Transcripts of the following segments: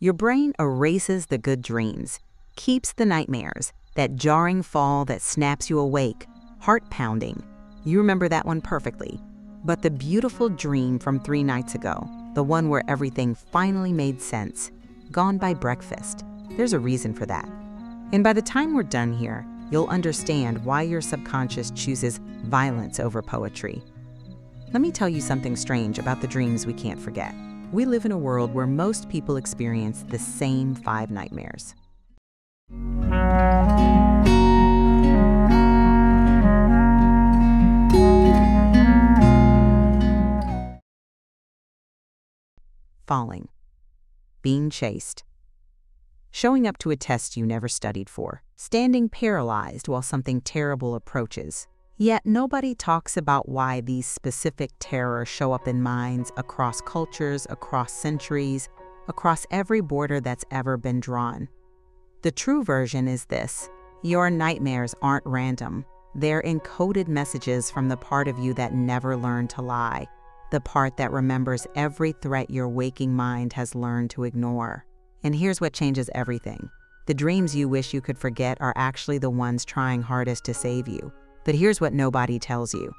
Your brain erases the good dreams, keeps the nightmares, that jarring fall that snaps you awake, heart pounding. You remember that one perfectly. But the beautiful dream from 3 nights ago, the one where everything finally made sense, gone by breakfast, there's a reason for that. And by the time we're done here, you'll understand why your subconscious chooses violence over poetry. Let me tell you something strange about the dreams we can't forget. We live in a world where most people experience the same 5 nightmares. Falling, being chased, showing up to a test you never studied for, standing paralyzed while something terrible approaches. Yet nobody talks about why these specific terrors show up in minds across cultures, across centuries, across every border that's ever been drawn. The true version is this: your nightmares aren't random. They're encoded messages from the part of you that never learned to lie, the part that remembers every threat your waking mind has learned to ignore. And here's what changes everything. The dreams you wish you could forget are actually the ones trying hardest to save you. But here's what nobody tells you.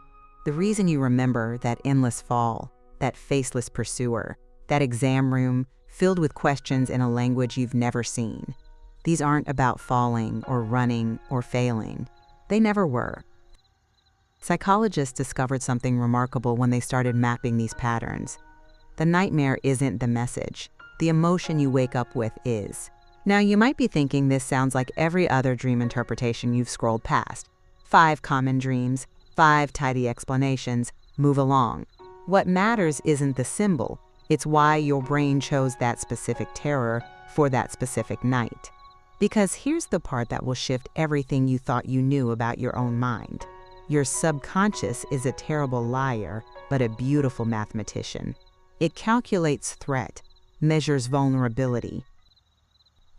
The reason you remember that endless fall, that faceless pursuer, that exam room filled with questions in a language you've never seen. These aren't about falling or running or failing. They never were. Psychologists discovered something remarkable when they started mapping these patterns. The nightmare isn't the message. The emotion you wake up with is. Now, you might be thinking this sounds like every other dream interpretation you've scrolled past. 5 common dreams, 5 tidy explanations, move along. What matters isn't the symbol, it's why your brain chose that specific terror for that specific night. Because here's the part that will shift everything you thought you knew about your own mind. Your subconscious is a terrible liar, but a beautiful mathematician. It calculates threat, measures vulnerability.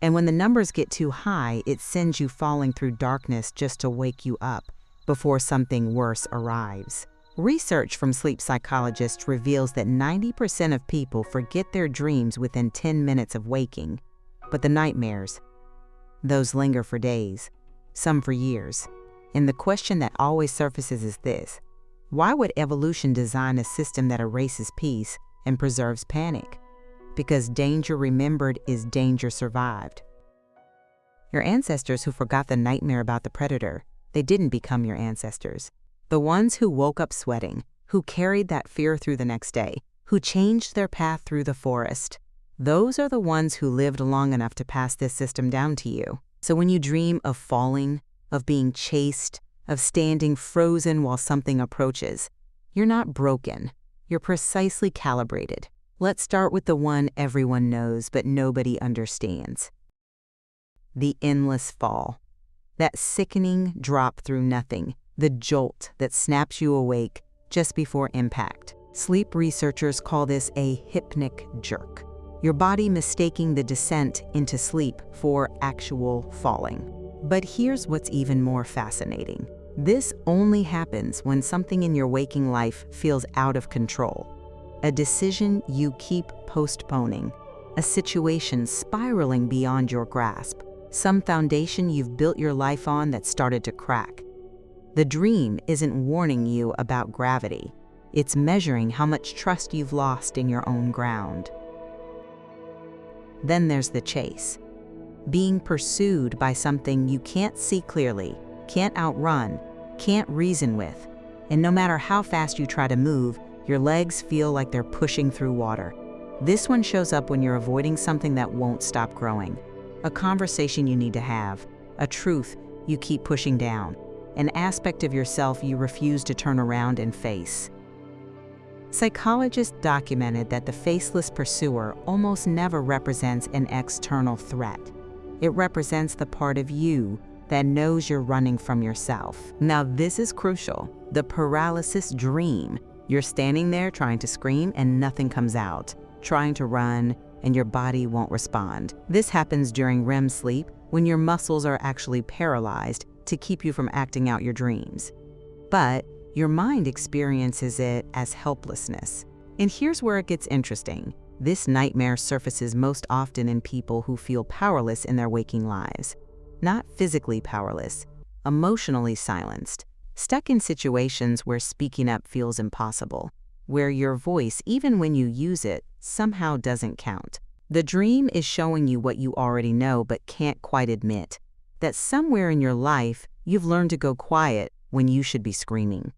And when the numbers get too high, it sends you falling through darkness just to wake you up before something worse arrives. Research from sleep psychologists reveals that 90% of people forget their dreams within 10 minutes of waking. But the nightmares, those linger for days, some for years. And the question that always surfaces is this: why would evolution design a system that erases peace and preserves panic? Because danger remembered is danger survived. Your ancestors who forgot the nightmare about the predator, they didn't become your ancestors. The ones who woke up sweating, who carried that fear through the next day, who changed their path through the forest, those are the ones who lived long enough to pass this system down to you. So when you dream of falling, of being chased, of standing frozen while something approaches, you're not broken. You're precisely calibrated. Let's start with the one everyone knows but nobody understands. The endless fall. That sickening drop through nothing, the jolt that snaps you awake just before impact. Sleep researchers call this a hypnic jerk. Your body mistaking the descent into sleep for actual falling. But here's what's even more fascinating. This only happens when something in your waking life feels out of control. A decision you keep postponing, a situation spiraling beyond your grasp, some foundation you've built your life on that started to crack. The dream isn't warning you about gravity. It's measuring how much trust you've lost in your own ground. Then there's the chase. Being pursued by something you can't see clearly, can't outrun, can't reason with, and no matter how fast you try to move, your legs feel like they're pushing through water. This one shows up when you're avoiding something that won't stop growing. A conversation you need to have, a truth you keep pushing down, an aspect of yourself you refuse to turn around and face. Psychologists documented that the faceless pursuer almost never represents an external threat. It represents the part of you that knows you're running from yourself. Now this is crucial. The paralysis dream. You're standing there trying to scream and nothing comes out, trying to run and your body won't respond. This happens during REM sleep when your muscles are actually paralyzed to keep you from acting out your dreams. But your mind experiences it as helplessness. And here's where it gets interesting. This nightmare surfaces most often in people who feel powerless in their waking lives. Not physically powerless, emotionally silenced, stuck in situations where speaking up feels impossible, where your voice, even when you use it, somehow doesn't count. The dream is showing you what you already know but can't quite admit, that somewhere in your life you've learned to go quiet when you should be screaming.